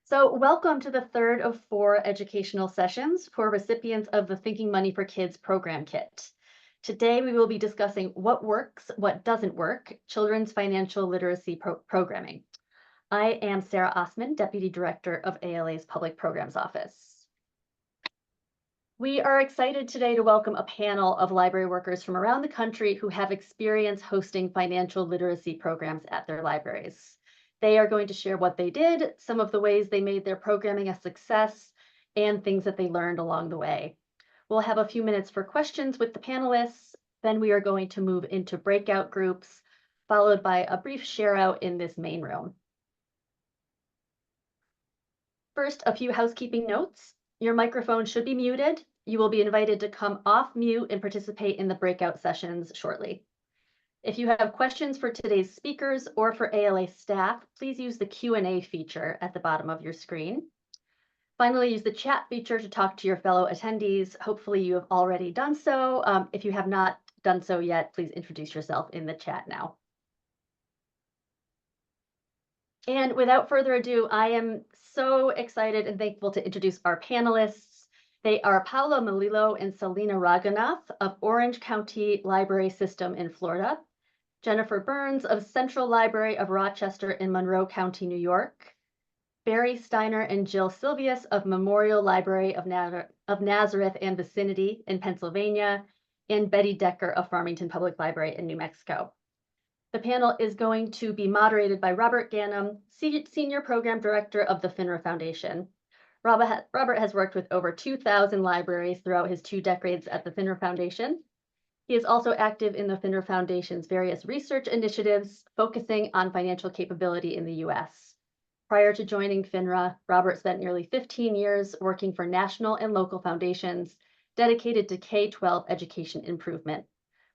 So, welcome to the third of four educational sessions for recipients of the Thinking Money for Kids program kit. Today, we will be discussing what works, what doesn't work, children's financial literacy programming. I am Sarah Osman, Deputy Director of ALA's Public Programs Office. We are excited today to welcome a panel of library workers from around the country who have experience hosting financial literacy programs at their libraries. They are going to share what they did, some of the ways they made their programming a success, and things that they learned along the way. We'll have a few minutes for questions with the panelists. Then we are going to move into breakout groups, followed by a brief share out in this main room. First, a few housekeeping notes. Your microphone should be muted. You will be invited to come off mute and participate in the breakout sessions shortly. If you have questions for today's speakers or for ALA staff, please use the Q&A feature at the bottom of your screen. Finally, use the chat feature to talk to your fellow attendees. Hopefully you have already done so. If you have not done so yet, please introduce yourself in the chat now. And without further ado, I am so excited and thankful to introduce our panelists. They are Paolo Melillo and Selena Raghunath of Orange County Library System in Florida, Jennifer Burns of Central Library of Rochester in Monroe County, New York, Barry Steiner and Jill Silvius of Memorial Library of Nazareth and Vicinity in Pennsylvania, and Betty Decker of Farmington Public Library in New Mexico. The panel is going to be moderated by Robert Ganem, Senior Program Director of the FINRA Foundation. Robert has worked with over 2,000 libraries throughout his 2 decades at the FINRA Foundation. He is also active in the FINRA Foundation's various research initiatives, focusing on financial capability in the U.S. Prior to joining FINRA, Robert spent nearly 15 years working for national and local foundations dedicated to K-12 education improvement,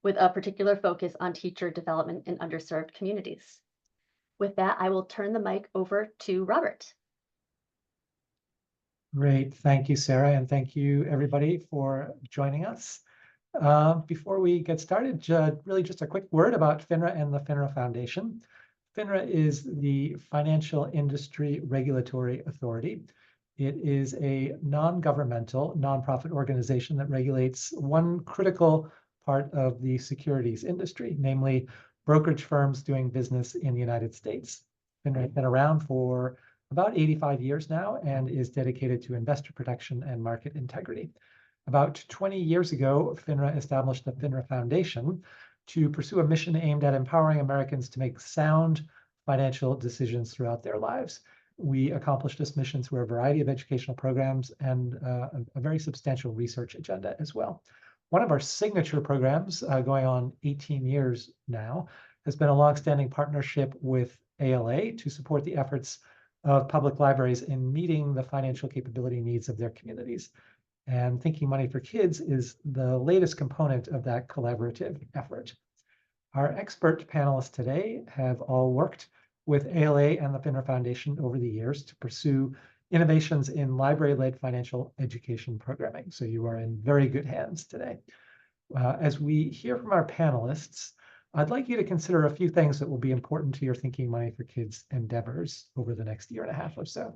with a particular focus on teacher development in underserved communities. With that, I will turn the mic over to Robert. Great, thank you, Sarah, and thank you everybody for joining us. Before we get started, really just a quick word about FINRA and the FINRA Foundation. FINRA is the Financial Industry Regulatory Authority. It is a non-governmental, nonprofit organization that regulates one critical part of the securities industry, namely brokerage firms doing business in the United States. FINRA has been around for about 85 years now and is dedicated to investor protection and market integrity. About 20 years ago, FINRA established the FINRA Foundation to pursue a mission aimed at empowering Americans to make sound financial decisions throughout their lives. We accomplished this mission through a variety of educational programs and a very substantial research agenda as well. One of our signature programs, going on 18 years now, has been a longstanding partnership with ALA to support the efforts of public libraries in meeting the financial capability needs of their communities. And Thinking Money for Kids is the latest component of that collaborative effort. Our expert panelists today have all worked with ALA and the FINRA Foundation over the years to pursue innovations in library-led financial education programming. So you are in very good hands today. As we hear from our panelists, I'd like you to consider a few things that will be important to your Thinking Money for Kids endeavors over the next year and a half or so.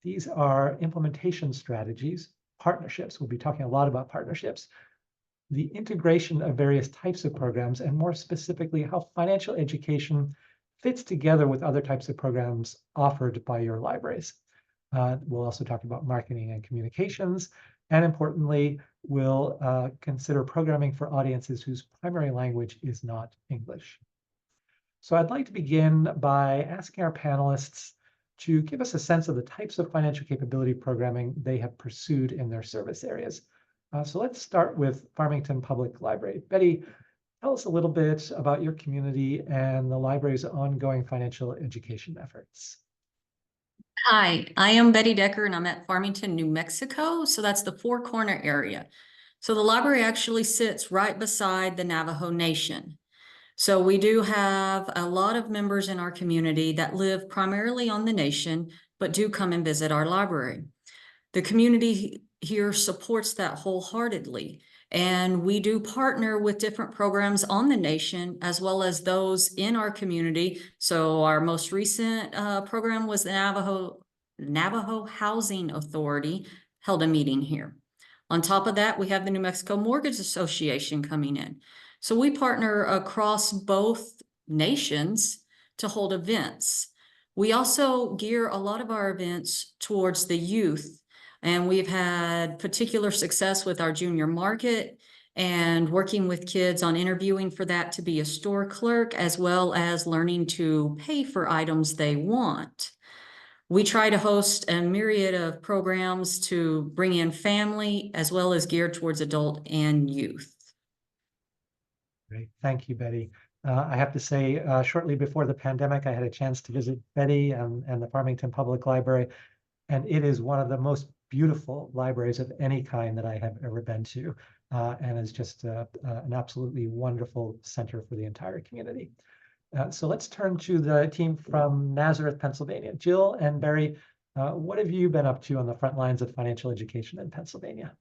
These are implementation strategies, partnerships. We'll be talking a lot about partnerships, the integration of various types of programs, and more specifically, how financial education fits together with other types of programs offered by your libraries. We'll also talk about marketing and communications, and importantly, we'll consider programming for audiences whose primary language is not English. So I'd like to begin by asking our panelists to give us a sense of the types of financial capability programming they have pursued in their service areas. So let's start with Farmington Public Library. Betty, tell us a little bit about your community and the library's ongoing financial education efforts. Hi, I am Betty Decker and I'm at Farmington, New Mexico. So that's the Four Corner area. So the library actually sits right beside the Navajo Nation. So we do have a lot of members in our community that live primarily on the nation, but do come and visit our library. The community here supports that wholeheartedly. And we do partner with different programs on the nation, as well as those in our community. So our most recent program was the Navajo Housing Authority held a meeting here. On top of that, we have the New Mexico Mortgage Association coming in. So we partner across both nations to hold events. We also gear a lot of our events towards the youth, and we've had particular success with our junior market and working with kids on interviewing for that to be a store clerk, as well as learning to pay for items they want. We try to host a myriad of programs to bring in family as well as geared towards adult and youth. Great. Thank you, Betty. I have to say, shortly before the pandemic, I had a chance to visit Betty and the Farmington Public Library, and it is one of the most beautiful libraries of any kind that I have ever been to, and is just an absolutely wonderful center for the entire community. So let's turn to the team from Nazareth, Pennsylvania. Jill and Barry, what have you been up to on the front lines of financial education in Pennsylvania?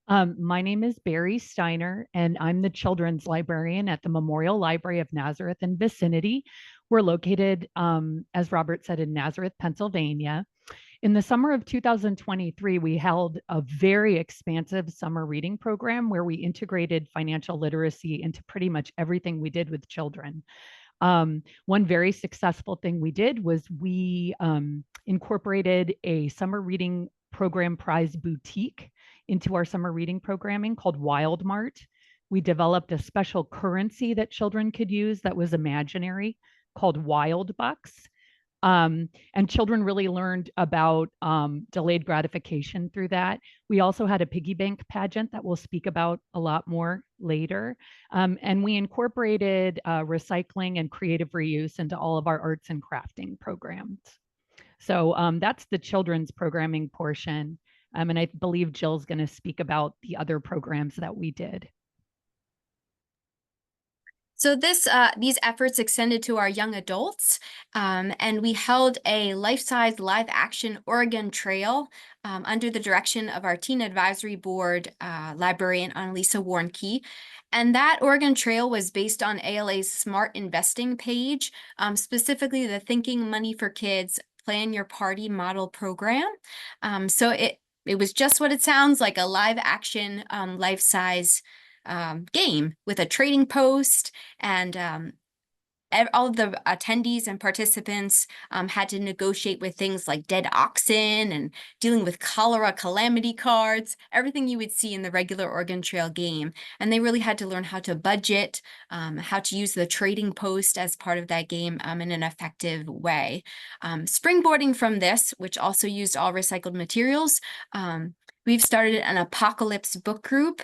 My name is Barry Steiner, and I'm the children's librarian at the Memorial Library of Nazareth and vicinity. We're located, as Robert said, in Nazareth, Pennsylvania. In the summer of 2023, we held a very expansive summer reading program where we integrated financial literacy into pretty much everything we did with children. One very successful thing we did was we incorporated a summer reading program prize boutique into our summer reading programming called Wild Mart. We developed a special currency that children could use that was imaginary called Wild Bucks. And children really learned about delayed gratification through that. We also had a piggy bank pageant that we'll speak about a lot more later. And we incorporated recycling and creative reuse into all of our arts and crafting programs. So that's the children's programming portion. And I believe Jill's going to speak about the other programs that we did. So these efforts extended to our young adults, and we held a life-size live-action Oregon Trail under the direction of our Teen Advisory Board librarian, Annalisa Warnke. And that Oregon Trail was based on ALA's Smart Investing page, specifically the Thinking Money for Kids Plan Your Party model program. So it was just what it sounds like, a live-action, life-size game with a trading post, and all of the attendees and participants had to negotiate with things like dead oxen and dealing with cholera calamity cards, everything you would see in the regular Oregon Trail game. And they really had to learn how to budget, how to use the trading post as part of that game in an effective way. Springboarding from this, which also used all recycled materials, we've started an apocalypse book group,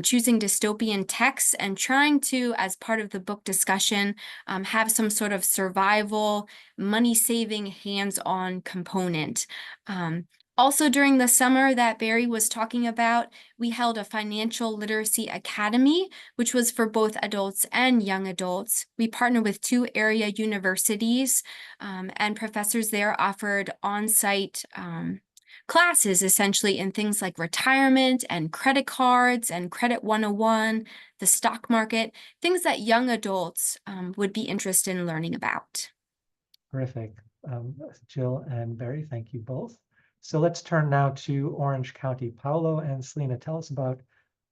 choosing dystopian texts and trying to, as part of the book discussion, have some sort of survival, money-saving, hands-on component. Also during the summer that Barry was talking about, we held a financial literacy academy, which was for both adults and young adults. We partnered with 2 area universities, and professors there offered on-site classes essentially in things like retirement and credit cards and credit 101, the stock market, things that young adults would be interested in learning about. Terrific. Jill and Barry, thank you both. So let's turn now to Orange County. Paolo and Selena, tell us about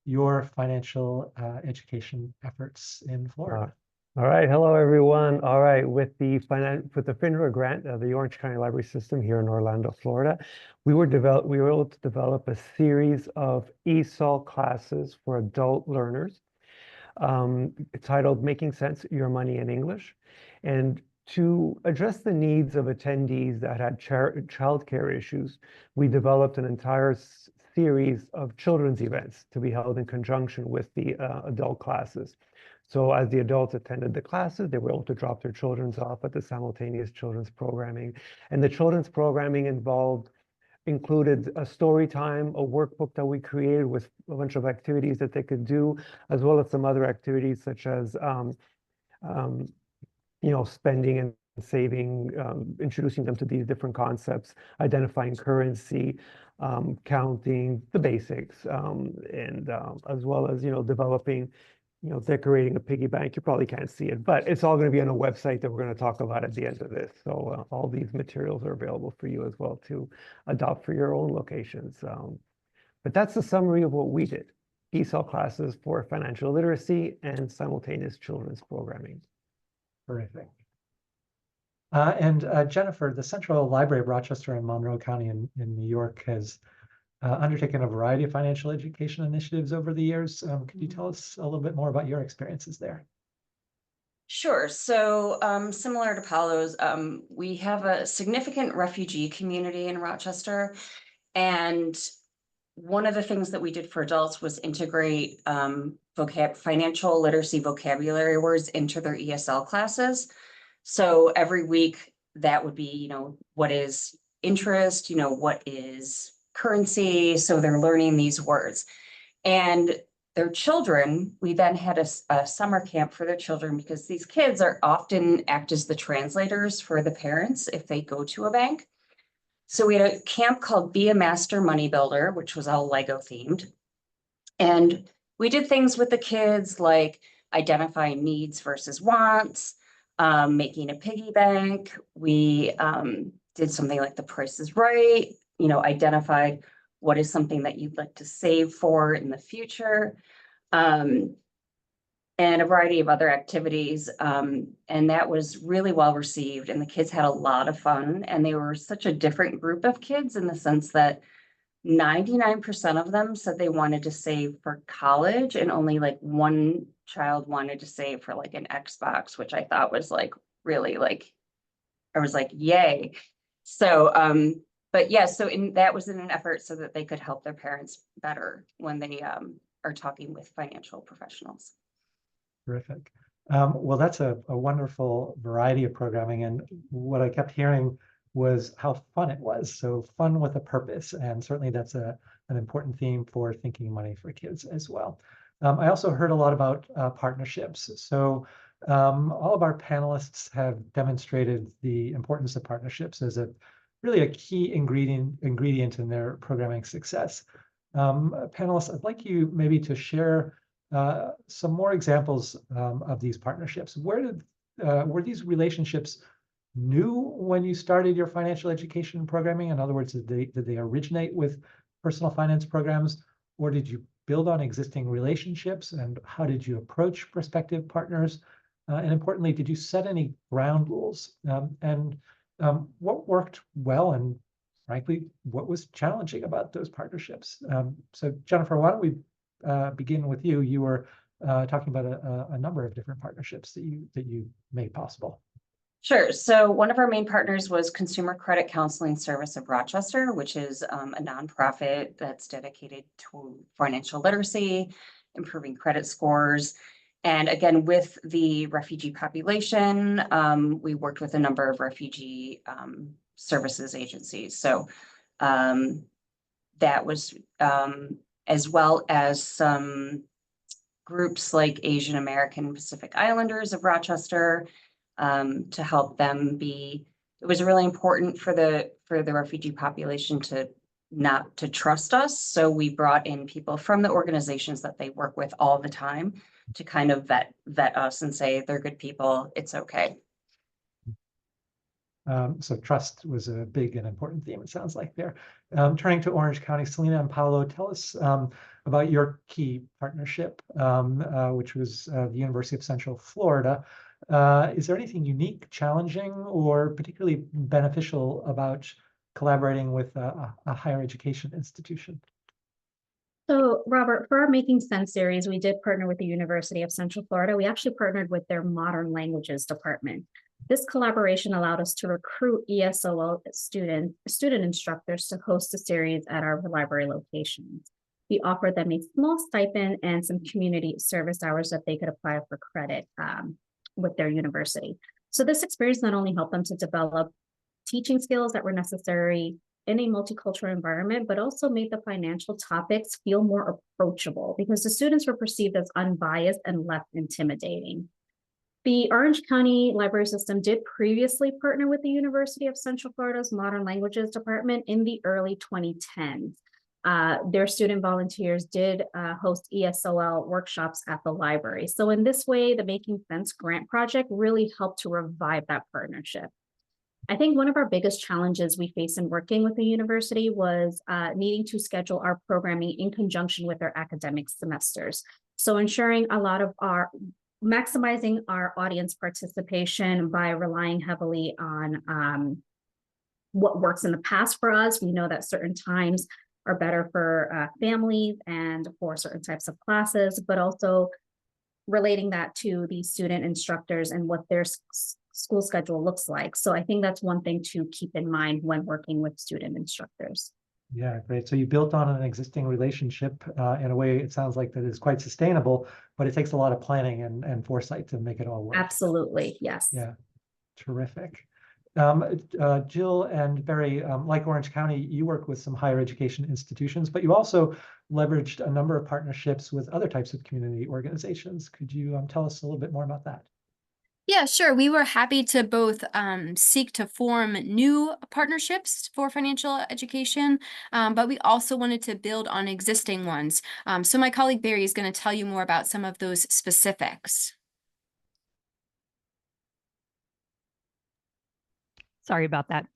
your financial education efforts in Florida. All right, hello everyone. All right, with the FINRA grant of the Orange County Library System here in Orlando, Florida, we were able to develop a series of ESOL classes for adult learners, titled "Making Sense: Your Money in English," and to address the needs of attendees that had childcare issues, we developed an entire series of children's events to be held in conjunction with the adult classes. So as the adults attended the classes, they were able to drop their children off at the simultaneous children's programming. And the children's programming included a story time, a workbook that we created with a bunch of activities that they could do, as well as some other activities such as spending and saving, introducing them to these different concepts, identifying currency, counting the basics, and as well as developing decorating a piggy bank. You probably can't see it, but it's all going to be on a website that we're going to talk about at the end of this. So all these materials are available for you as well to adopt for your own locations. But that's the summary of what we did. ESOL classes for financial literacy and simultaneous children's programming. Terrific. Jennifer, the Central Library of Rochester and Monroe County in New York has undertaken a variety of financial education initiatives over the years. Could you tell us a little bit more about your experiences there? Sure. So similar to Paolo's, we have a significant refugee community in Rochester. And one of the things that we did for adults was integrate financial literacy vocabulary words into their ESL classes. So every week that would be, what is interest, what is currency. So they're learning these words. And their children, we then had a summer camp for their children because these kids are often act as the translators for the parents if they go to a bank. So we had a camp called Be a Master Money Builder, which was all Lego themed. And we did things with the kids like identifying needs versus wants, making a piggy bank. We did something like The Price is Right, identified what is something that you'd like to save for in the future, and a variety of other activities. And that was really well received. And the kids had a lot of fun. And they were such a different group of kids in the sense that 99% of them said they wanted to save for college, and only like one child wanted to save for like an Xbox, which I thought was like really I was like, yay. So, but yeah, so that was in an effort so that they could help their parents better when they are talking with financial professionals. Terrific. Well, that's a wonderful variety of programming. And what I kept hearing was how fun it was. So fun with a purpose. And certainly that's an important theme for Thinking Money for Kids as well. I also heard a lot about partnerships. So all of our panelists have demonstrated the importance of partnerships as really a key ingredient in their programming success. Panelists, I'd like you maybe to share some more examples of these partnerships. Were these relationships new when you started your financial education programming? In other words, did they originate with personal finance programs, or did you build on existing relationships? And how did you approach prospective partners? And importantly, did you set any ground rules? What worked well, and frankly, what was challenging about those partnerships? So Jennifer, why don't we begin with you? You were talking about a number of different partnerships that you made possible. Sure. So one of our main partners was Consumer Credit Counseling Service of Rochester, which is a nonprofit that's dedicated to financial literacy, improving credit scores. And again, with the refugee population, we worked with a number of refugee services agencies. So that was as well as some groups like Asian American Pacific Islanders of Rochester, to help them it was really important for the refugee population not to trust us. So we brought in people from the organizations that they work with all the time to kind of vet us and say, they're good people, it's okay. So trust was a big and important theme, it sounds like there. Turning to Orange County, Selena and Paolo, tell us about your key partnership, which was the University of Central Florida. Is there anything unique, challenging, or particularly beneficial about collaborating with a higher education institution? So, Robert, for our Making Sense series, we did partner with the University of Central Florida. We actually partnered with their Modern Languages department. This collaboration allowed us to recruit ESOL student instructors to host a series at our library locations. We offered them a small stipend and some community service hours that they could apply for credit with their university. So this experience not only helped them to develop teaching skills that were necessary in a multicultural environment, but also made the financial topics feel more approachable because the students were perceived as unbiased and less intimidating. The Orange County Library System did previously partner with the University of Central Florida's Modern Languages Department in the early 2010s. their student volunteers did host ESOL workshops at the library. So in this way, the Making Sense grant project really helped to revive that partnership. I think one of our biggest challenges we face in working with the university was needing to schedule our programming in conjunction with our academic semesters. So ensuring maximizing our audience participation by relying heavily on what works in the past for us. We know that certain times are better for families and for certain types of classes, but also relating that to the student instructors and what their school schedule looks like. So I think that's one thing to keep in mind when working with student instructors. Yeah, great. So you built on an existing relationship in a way, it sounds like, that is quite sustainable, but it takes a lot of planning and foresight to make it all work. Absolutely, yes. Yeah, terrific. Jill and Barry, like Orange County, you work with some higher education institutions, but you also leveraged a number of partnerships with other types of community organizations. Could you tell us a little bit more about that? Yeah, sure. We were happy to both seek to form new partnerships for financial education, but we also wanted to build on existing ones. So my colleague Barry is going to tell you more about some of those specifics. Sorry about that.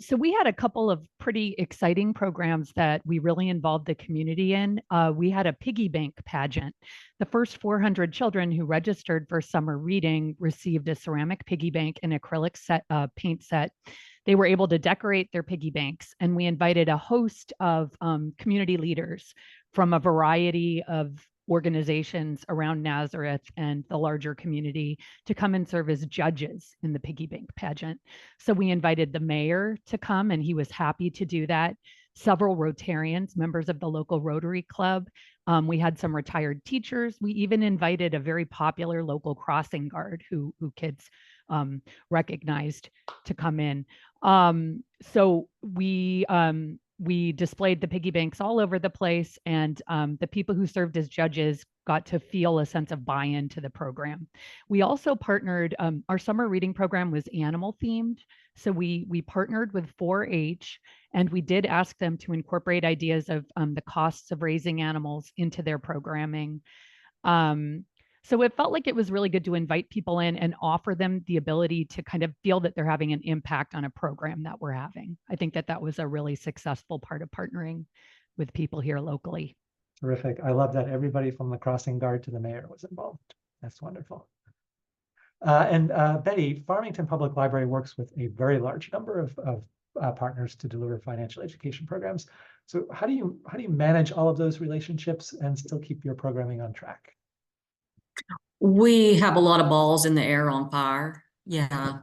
So we had a couple of pretty exciting programs that we really involved the community in. We had a piggy bank pageant. The first 400 children who registered for summer reading received a ceramic piggy bank and acrylic paint set. They were able to decorate their piggy banks, and we invited a host of community leaders from a variety of organizations around Nazareth and the larger community to come and serve as judges in the piggy bank pageant. So we invited the mayor to come, and he was happy to do that. Several Rotarians, members of the local Rotary Club. We had some retired teachers. We even invited a very popular local crossing guard who kids recognized to come in. So we displayed the piggy banks all over the place, and the people who served as judges got to feel a sense of buy-in to the program. We also partnered, our summer reading program was animal themed. So we partnered with 4-H, and we did ask them to incorporate ideas of the costs of raising animals into their programming. So it felt like it was really good to invite people in and offer them the ability to kind of feel that they're having an impact on a program that we're having. I think that was a really successful part of partnering with people here locally. Terrific. I love that everybody from the crossing guard to the mayor was involved. That's wonderful. And Betty, Farmington Public Library works with a very large number of partners to deliver financial education programs. So how do you manage all of those relationships and still keep your programming on track? We have a lot of balls in the air on fire. Yeah.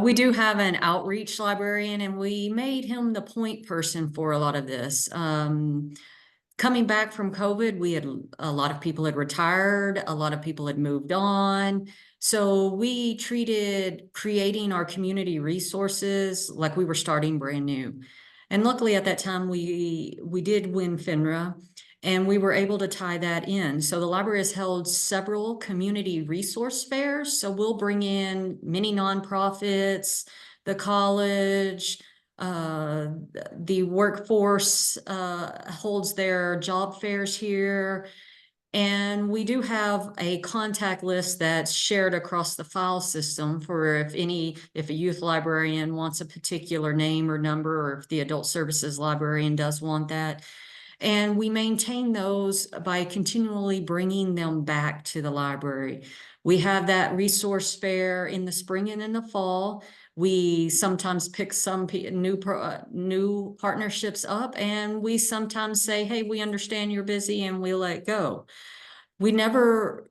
We do have an outreach librarian, and we made him the point person for a lot of this. Coming back from COVID, we had a lot of people had retired, a lot of people had moved on. So we treated creating our community resources like we were starting brand new. And luckily at that time, we did win FINRA, and we were able to tie that in. So the library has held several community resource fairs. So we'll bring in many nonprofits, the college, the workforce holds their job fairs here. And we do have a contact list that's shared across the file system for if a youth librarian wants a particular name or number, or if the adult services librarian does want that. And we maintain those by continually bringing them back to the library. We have that resource fair in the spring and in the fall. We sometimes pick some new partnerships up, and we sometimes say, hey, we understand you're busy, and we let go. We never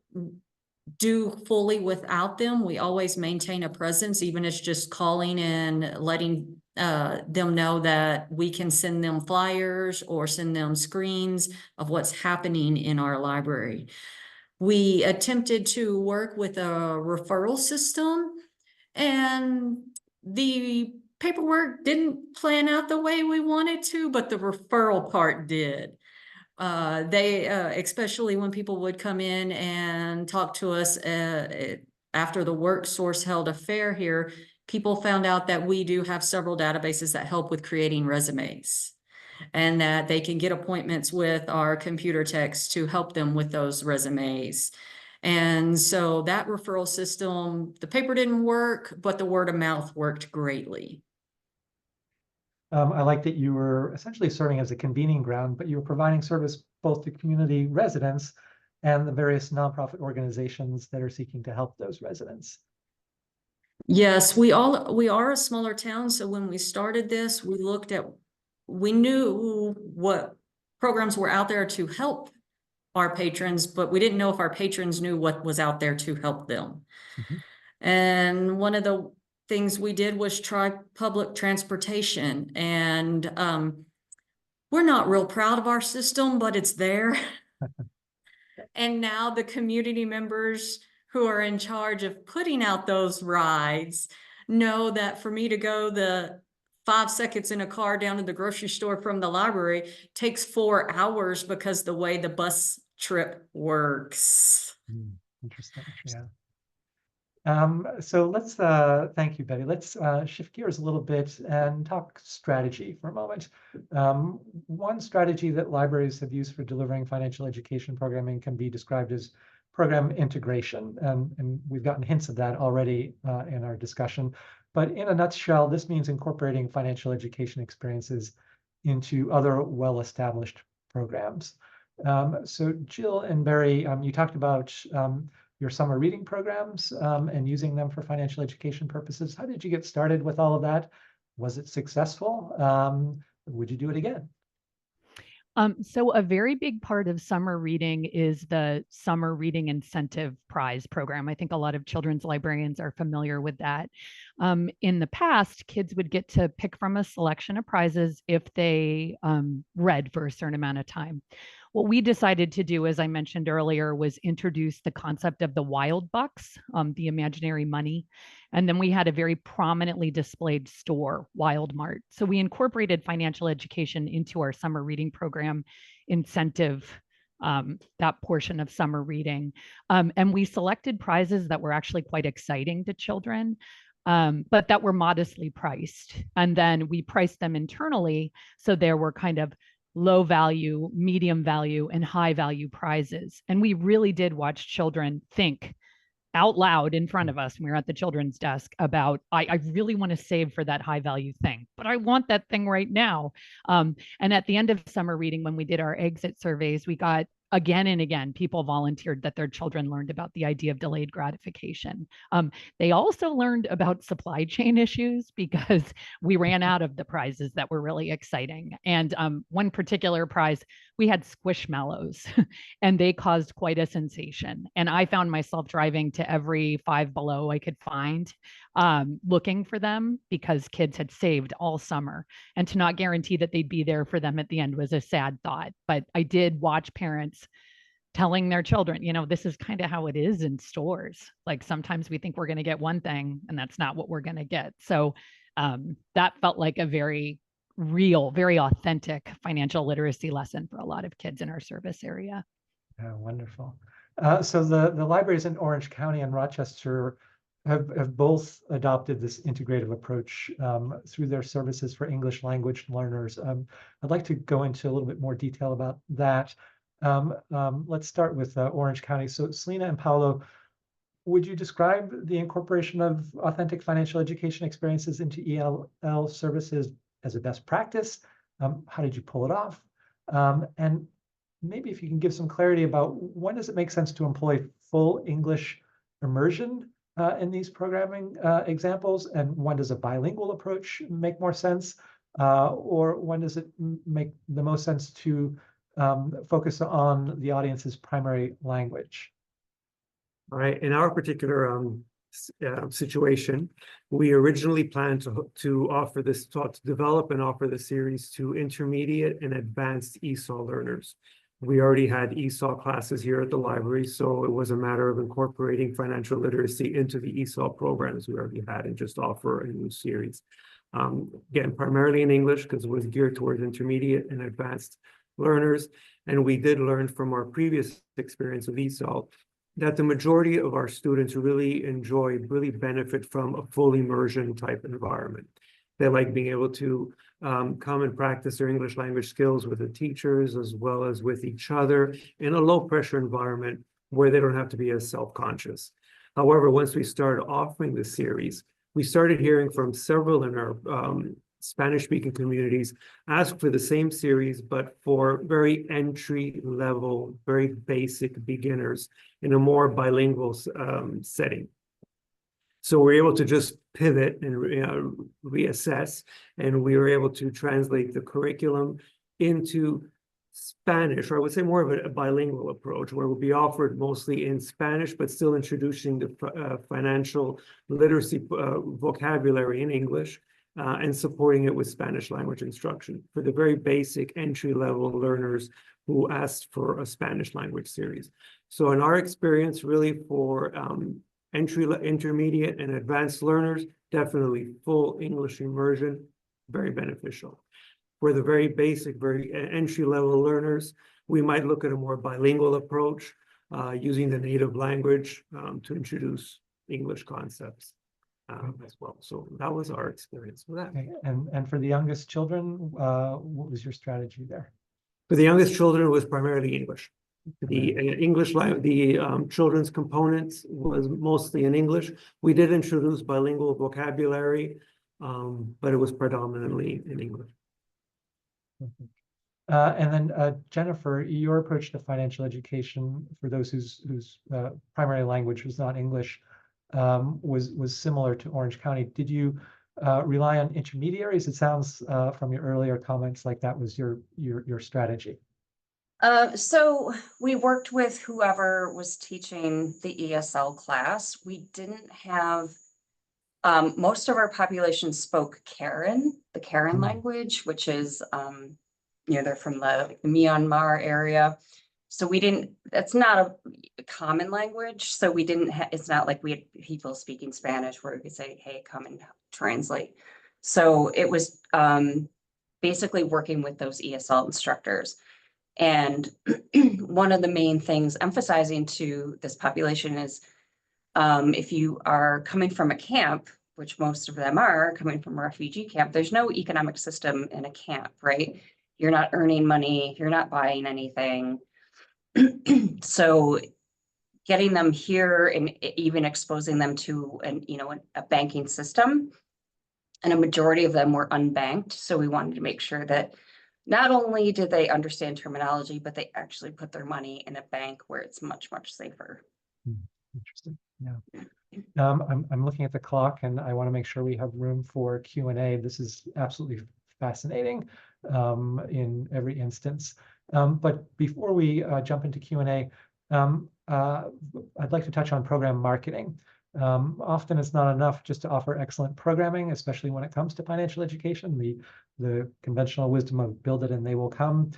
do fully without them. We always maintain a presence, even if it's just calling and letting them know that we can send them flyers or send them screens of what's happening in our library. We attempted to work with a referral system, and the paperwork didn't plan out the way we wanted to, but the referral part did. Especially when people would come in and talk to us after the work source held a fair here, people found out that we do have several databases that help with creating resumes. and that they can get appointments with our computer techs to help them with those resumes. And so that referral system, the paper didn't work, but the word of mouth worked greatly. I like that you were essentially serving as a convening ground, but you were providing service both to community residents and the various nonprofit organizations that are seeking to help those residents. Yes, we are a smaller town. So when we started this, we knew what programs were out there to help our patrons, but we didn't know if our patrons knew what was out there to help them. Mhm. And one of the things we did was try public transportation, and we're not real proud of our system, but it's there. And now the community members who are in charge of putting out those rides know that for me to go the 5 seconds in a car down to the grocery store from the library takes 4 hours because the way the bus trip works. Interesting, yeah. So let's thank you, Betty. Let's shift gears a little bit and talk strategy for a moment. One strategy that libraries have used for delivering financial education programming can be described as program integration, and we've gotten hints of that already in our discussion. But in a nutshell, this means incorporating financial education experiences into other well-established programs. So Jill and Barry, you talked about your summer reading programs and using them for financial education purposes. How did you get started with all of that? Was it successful? Would you do it again? So a very big part of summer reading is the Summer Reading Incentive Prize program. I think a lot of children's librarians are familiar with that. In the past, kids would get to pick from a selection of prizes if they read for a certain amount of time. What we decided to do, as I mentioned earlier, was introduce the concept of the wild bucks, the imaginary money. And then we had a very prominently displayed store, Wild Mart. So we incorporated financial education into our summer reading program incentive, that portion of summer reading. And we selected prizes that were actually quite exciting to children, but that were modestly priced. And then we priced them internally. So there were kind of low value, medium value, and high value prizes. And we really did watch children think out loud in front of us when we were at the children's desk about, I really want to save for that high value thing, but I want that thing right now. And at the end of summer reading, when we did our exit surveys, we got again and again, people volunteered that their children learned about the idea of delayed gratification. They also learned about supply chain issues because we ran out of the prizes that were really exciting. And one particular prize, we had Squishmallows and they caused quite a sensation. And I found myself driving to every Five Below I could find, looking for them because kids had saved all summer. And to not guarantee that they'd be there for them at the end was a sad thought. But I did watch parents telling their children, you know, this is kind of how it is in stores. Like sometimes we think we're going to get one thing and that's not what we're going to get. So that felt like a very real, very authentic financial literacy lesson for a lot of kids in our service area. Oh, wonderful. So the libraries in Orange County and Rochester have both adopted this integrative approach through their services for English language learners. I'd like to go into a little bit more detail about that. Let's start with Orange County. So Selena and Paolo, would you describe the incorporation of authentic financial education experiences into ELL services as a best practice? How did you pull it off? And maybe if you can give some clarity about when does it make sense to employ full English immersion in these programming examples, and when does a bilingual approach make more sense? Or when does it make the most sense to focus on the audience's primary language? All right, in our particular situation, we originally planned to offer this, to develop and offer the series to intermediate and advanced ESOL learners. We already had ESOL classes here at the library, so it was a matter of incorporating financial literacy into the ESOL programs we already had and just offer a new series. Again, primarily in English because it was geared towards intermediate and advanced learners. And we did learn from our previous experience with ESOL that the majority of our students really benefit from a full immersion type environment. They like being able to come and practice their English language skills with the teachers as well as with each other in a low pressure environment where they don't have to be as self-conscious. However, once we started offering the series, we started hearing from several in our Spanish-speaking communities ask for the same series, but for very entry-level, very basic beginners in a more bilingual setting. So we're able to just pivot and reassess, and we were able to translate the curriculum into Spanish, or I would say more of a bilingual approach, where it will be offered mostly in Spanish, but still introducing the financial literacy vocabulary in English, and supporting it with Spanish language instruction for the very basic entry-level learners who asked for a Spanish language series. So in our experience, really for intermediate and advanced learners, definitely full English immersion, very beneficial. For the very basic, very entry-level learners, we might look at a more bilingual approach, using the native language to introduce English concepts as well. So that was our experience with that. Okay. And for the youngest children, what was your strategy there? For the youngest children, it was primarily English. The English, the children's components was mostly in English. We did introduce bilingual vocabulary, but it was predominantly in English. And then Jennifer, your approach to financial education for those whose primary language was not English was similar to Orange County. Did you rely on intermediaries? It sounds from your earlier comments like that was your strategy. So we worked with whoever was teaching the ESL class. We didn't have, most of our population spoke Karen, the Karen language, which is, they're from the Myanmar area. So we didn't, that's not a common language. So we didn't have, it's not like we had people speaking Spanish where we could say, hey, come and translate. So it was basically working with those ESL instructors. And one of the main things emphasizing to this population is if you are coming from a camp, which most of them are coming from a refugee camp, there's no economic system in a camp, right? You're not earning money, you're not buying anything. So getting them here and even exposing them to a banking system, and a majority of them were unbanked. So we wanted to make sure that not only did they understand terminology, but they actually put their money in a bank where it's much, much safer. Interesting. Yeah. I'm looking at the clock and I want to make sure we have room for Q&A. This is absolutely fascinating in every instance. But before we jump into Q&A, I'd like to touch on program marketing. Often it's not enough just to offer excellent programming, especially when it comes to financial education. The conventional wisdom of build it and they will come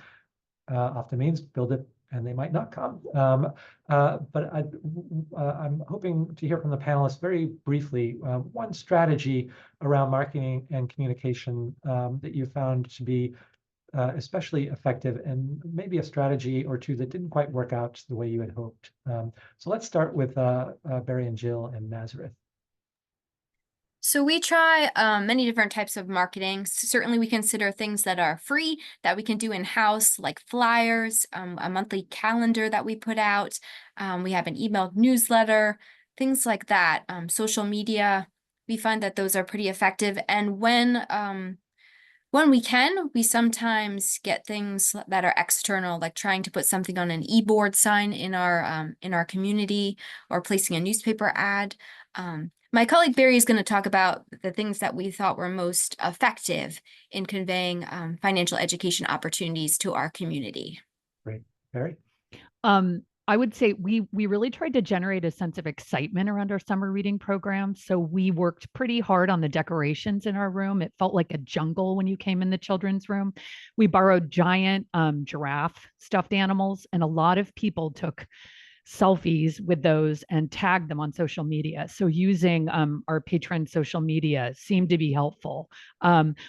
often means build it and they might not come. But I'm hoping to hear from the panelists very briefly one strategy around marketing and communication that you found to be especially effective, and maybe a strategy or two that didn't quite work out the way you had hoped. So let's start with Barry and Jill in Nazareth. So we try many different types of marketing. Certainly we consider things that are free that we can do in-house, like flyers, a monthly calendar that we put out. We have an email newsletter, things like that. Social media, we find that those are pretty effective. And when we can, we sometimes get things that are external, like trying to put something on an e-board sign in our community, or placing a newspaper ad. My colleague Barry is going to talk about the things that we thought were most effective in conveying financial education opportunities to our community. Great. Barry? I would say we really tried to generate a sense of excitement around our summer reading program. So we worked pretty hard on the decorations in our room. It felt like a jungle when you came in the children's room. We borrowed giant giraffe stuffed animals, and a lot of people took selfies with those and tagged them on social media. So using our patron social media seemed to be helpful.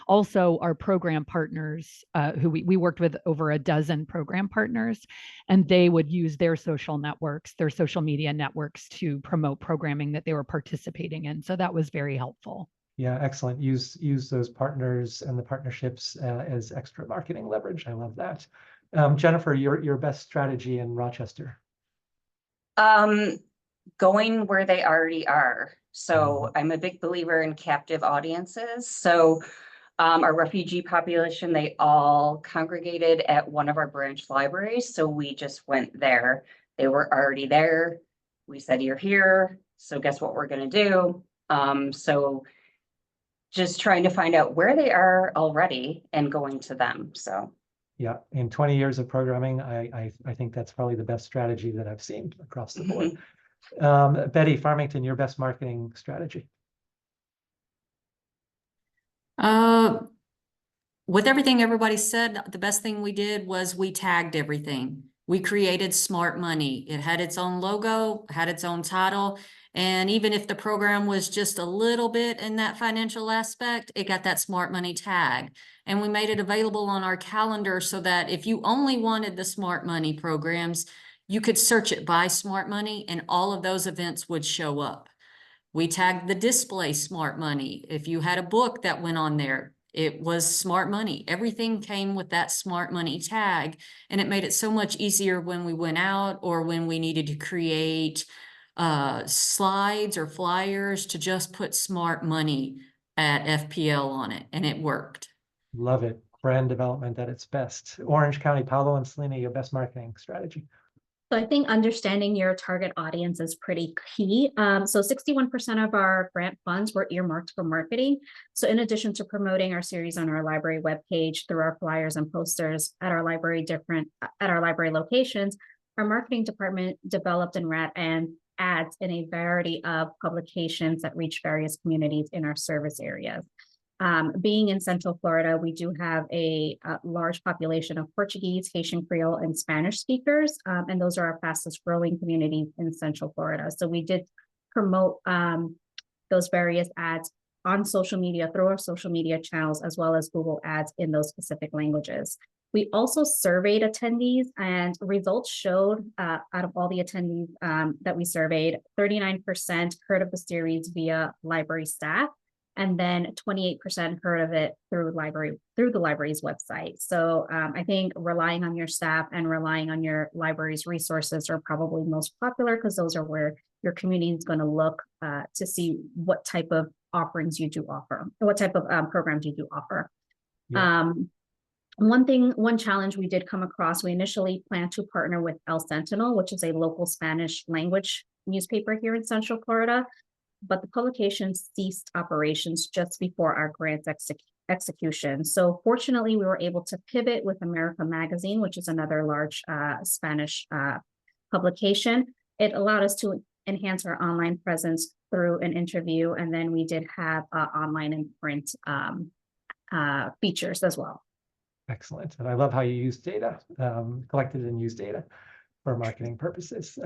Also, our program partners, who we worked with over a dozen program partners, and they would use their social networks, their social media networks, to promote programming that they were participating in. So that was very helpful. Yeah, excellent. Use those partners and the partnerships as extra marketing leverage. I love that. Jennifer, your best strategy in Rochester. Going where they already are. So I'm a big believer in captive audiences. So our refugee population, they all congregated at one of our branch libraries. So we just went there. They were already there. We said, you're here. So guess what we're going to do? So just trying to find out where they are already and going to them. So yeah, in 20 years of programming, I think that's probably the best strategy that I've seen across the board. Betty, Farmington, your best marketing strategy. With everything everybody said, the best thing we did was we tagged everything. We created Smart Money. It had its own logo, had its own title. And even if the program was just a little bit in that financial aspect, it got that Smart Money tag. And we made it available on our calendar so that if you only wanted the Smart Money programs, you could search it by Smart Money and all of those events would show up. We tagged the display Smart Money. If you had a book that went on there, it was Smart Money. Everything came with that Smart Money tag, and it made it so much easier when we went out or when we needed to create slides or flyers to just put Smart Money at FPL on it, and it worked. Love it. Brand development at its best. Orange County, Paolo and Selena, your best marketing strategy. So I think understanding your target audience is pretty key. So 61% of our grant funds were earmarked for marketing. So in addition to promoting our series on our library webpage through our flyers and posters at our library locations, our marketing department developed and ran ads in a variety of publications that reach various communities in our service areas. Being in Central Florida, we do have a large population of Portuguese, Haitian Creole, and Spanish speakers, and those are our fastest growing communities in Central Florida. So we did promote those various ads on social media through our social media channels, as well as Google Ads in those specific languages. We also surveyed attendees, and results showed out of all the attendees that we surveyed, 39% heard of the series via library staff, and then 28% heard of it through the library's website. So I think relying on your staff and relying on your library's resources are probably most popular, because those are where your community is going to look to see what type of offerings you do offer, or what type of programs you do offer. Yeah. One challenge we did come across, we initially planned to partner with El Sentinel, which is a local Spanish language newspaper here in Central Florida, but the publication ceased operations just before our grant execution. So fortunately, we were able to pivot with America Magazine, which is another large Spanish publication. It allowed us to enhance our online presence through an interview, and then we did have online and print features as well. Excellent. And I love how you use data, collected and used data for marketing purposes.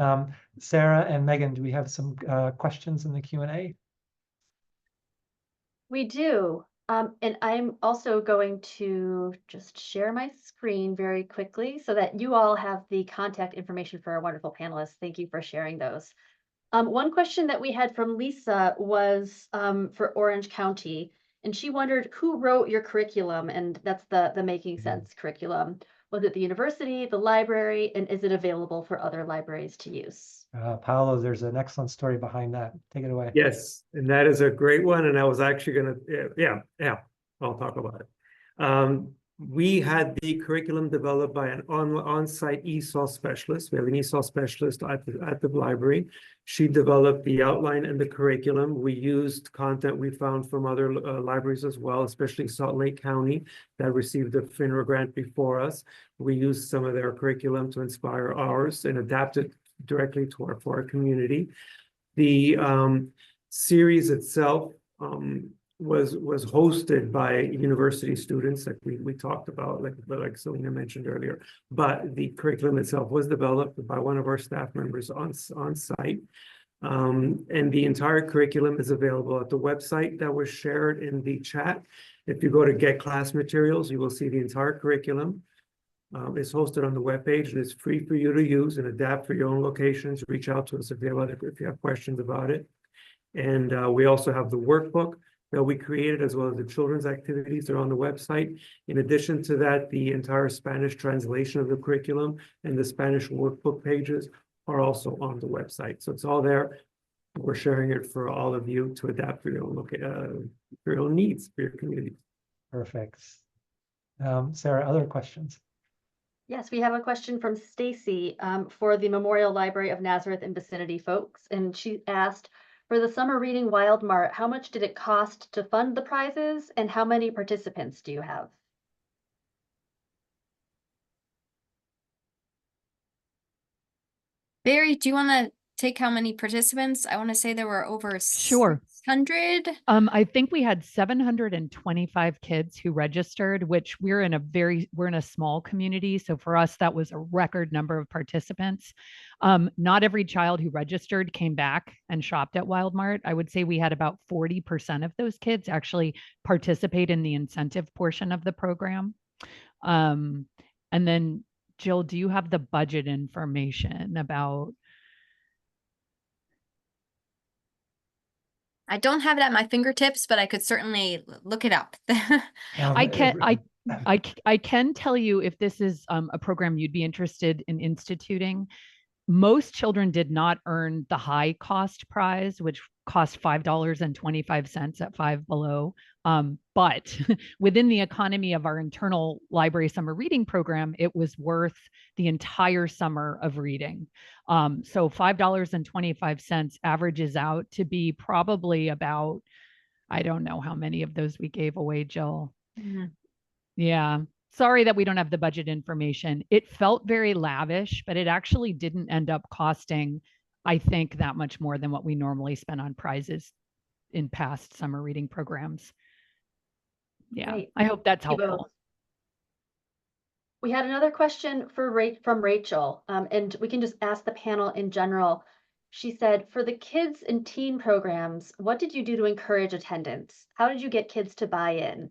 Sarah and Megan, do we have some questions in the Q&A? We do. And I'm also going to just share my screen very quickly so that you all have the contact information for our wonderful panelists. Thank you for sharing those. One question that we had from Lisa was for Orange County, and she wondered who wrote your curriculum, and that's the Making Sense curriculum. Was it the university, the library, and is it available for other libraries to use? Paolo, there's an excellent story behind that. Take it away. Yes, and that is a great one. And I was actually going to, I'll talk about it. We had the curriculum developed by an on-site ESOL specialist. We have an ESOL specialist at the library. She developed the outline and the curriculum. We used content we found from other libraries as well, especially Salt Lake County that received the FINRA grant before us. We used some of their curriculum to inspire ours and adapt it directly for our community. The series itself was hosted by university students, like we talked about, like Selena mentioned earlier. But the curriculum itself was developed by one of our staff members on site. And the entire curriculum is available at the website that was shared in the chat. If you go to Get Class Materials, you will see the entire curriculum. It's hosted on the webpage, and it's free for you to use and adapt for your own locations. Reach out to us if you have questions about it. And we also have the workbook that we created, as well as the children's activities. They're on the website. In addition to that, the entire Spanish translation of the curriculum and the Spanish workbook pages are also on the website. So it's all there. We're sharing it for all of you to adapt for your own needs for your community. Perfect. Sarah, other questions? Yes, we have a question from Stacy for the Memorial Library of Nazareth and vicinity folks. And she asked, for the summer reading Wild Mart, how much did it cost to fund the prizes and how many participants do you have? Barry, do you want to take how many participants? I want to say there were over Sure. 600. I think we had 725 kids who registered, which we're in a small community. So for us, that was a record number of participants. Not every child who registered came back and shopped at Wild Mart. I would say we had about 40% of those kids actually participate in the incentive portion of the program. And then Jill, do you have the budget information about? I don't have it at my fingertips, but I could certainly look it up. I can tell you if this is a program you'd be interested in instituting. Most children did not earn the high cost prize, which cost $5.25 at Five Below. But within the economy of our internal library summer reading program, it was worth the entire summer of reading. So $5.25 averages out to be probably about, I don't know how many of those we gave away, Jill. Mm-hmm. Yeah. Sorry that we don't have the budget information. It felt very lavish, but it actually didn't end up costing, I think, that much more than what we normally spend on prizes in past summer reading programs. Yeah, Great. I hope that's Thank you helpful. both. We had another question from Rachel, and we can just ask the panel in general. She said, for the kids and teen programs, what did you do to encourage attendance? How did you get kids to buy in?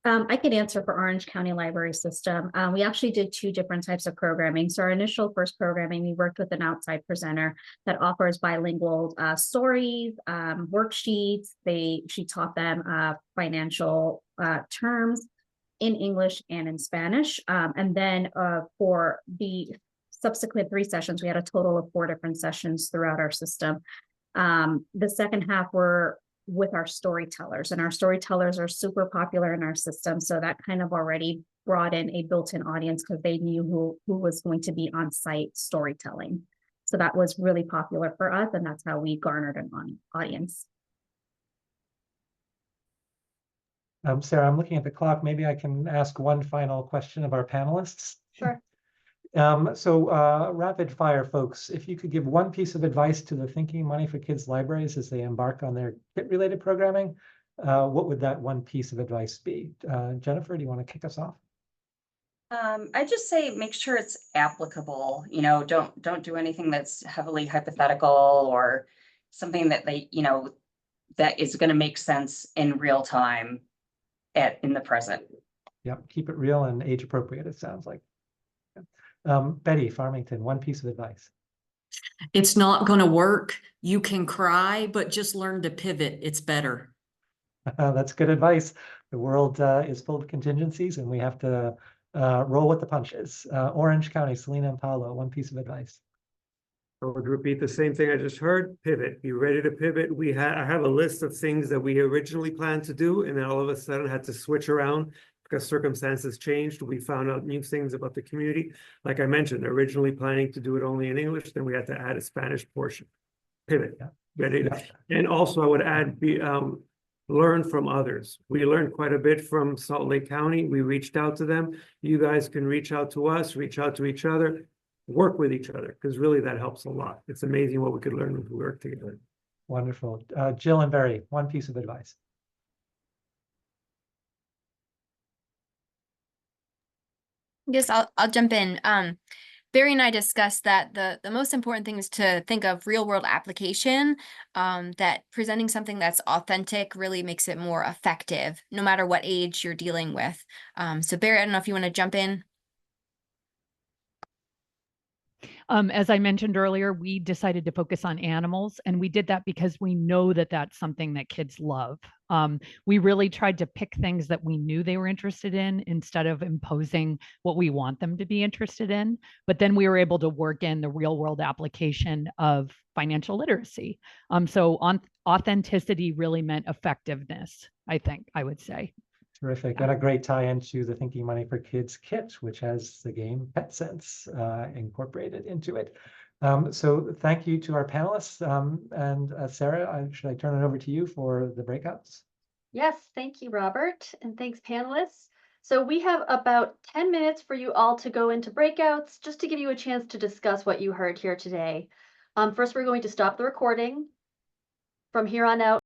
I could answer for Orange County Library System. We actually did two different types of programming. So our initial first programming, we worked with an outside presenter that offers bilingual stories, worksheets. She taught them financial terms in English and in Spanish. And then for the subsequent 3 sessions, we had a total of 4 different sessions throughout our system. The second half were with our storytellers, and our storytellers are super popular in our system. So that kind of already brought in a built-in audience because they knew who was going to be on site storytelling. So that was really popular for us, and that's how we garnered an audience. Sarah, I'm looking at the clock. Maybe I can ask one final question of our panelists. Sure. So rapid fire, folks, if you could give one piece of advice to the Thinking Money for Kids libraries as they embark on their kit-related programming, what would that one piece of advice be? Jennifer, do you want to kick us off? I just say make sure it's applicable. Don't do anything that's heavily hypothetical or something that that is going to make sense in real time in the present. Yep, keep it real and age appropriate, it sounds like. Betty Farmington, one piece of advice. It's not going to work. You can cry, but just learn to pivot. It's better. That's good advice. The world is full of contingencies and we have to roll with the punches. Orange County, Selena and Paolo, one piece of advice. I would repeat the same thing I just heard. Pivot. Be ready to pivot. I have a list of things that we originally planned to do, and then all of a sudden had to switch around because circumstances changed. We found out new things about the community. Like I mentioned, originally planning to do it only in English, then we had to add a Spanish portion. Pivot. Yeah. Ready to, and also I would add, learn from others. We learned quite a bit from Salt Lake County. We reached out to them. You guys can reach out to us, reach out to each other. Work with each other, because really that helps a lot. It's amazing what we could learn if we work together. Wonderful. Jill and Barry, one piece of advice. Yes, I'll jump in. Barry and I discussed that the most important thing is to think of real world application, that presenting something that's authentic really makes it more effective, no matter what age you're dealing with. So Barry, I don't know if you want to jump in. As I mentioned earlier, we decided to focus on animals, and we did that because we know that that's something that kids love. We really tried to pick things that we knew they were interested in instead of imposing what we want them to be interested in. But then we were able to work in the real world application of financial literacy. So authenticity really meant effectiveness, I think I would say. Terrific. And a great tie into the Thinking Money for Kids kit, which has the game Pet Sense incorporated into it. So thank you to our panelists. And Sarah, should I turn it over to you for the breakouts? Yes, thank you, Robert, and thanks, panelists. So we have about 10 minutes for you all to go into breakouts, just to give you a chance to discuss what you heard here today. First, we're going to stop the recording. From here on out,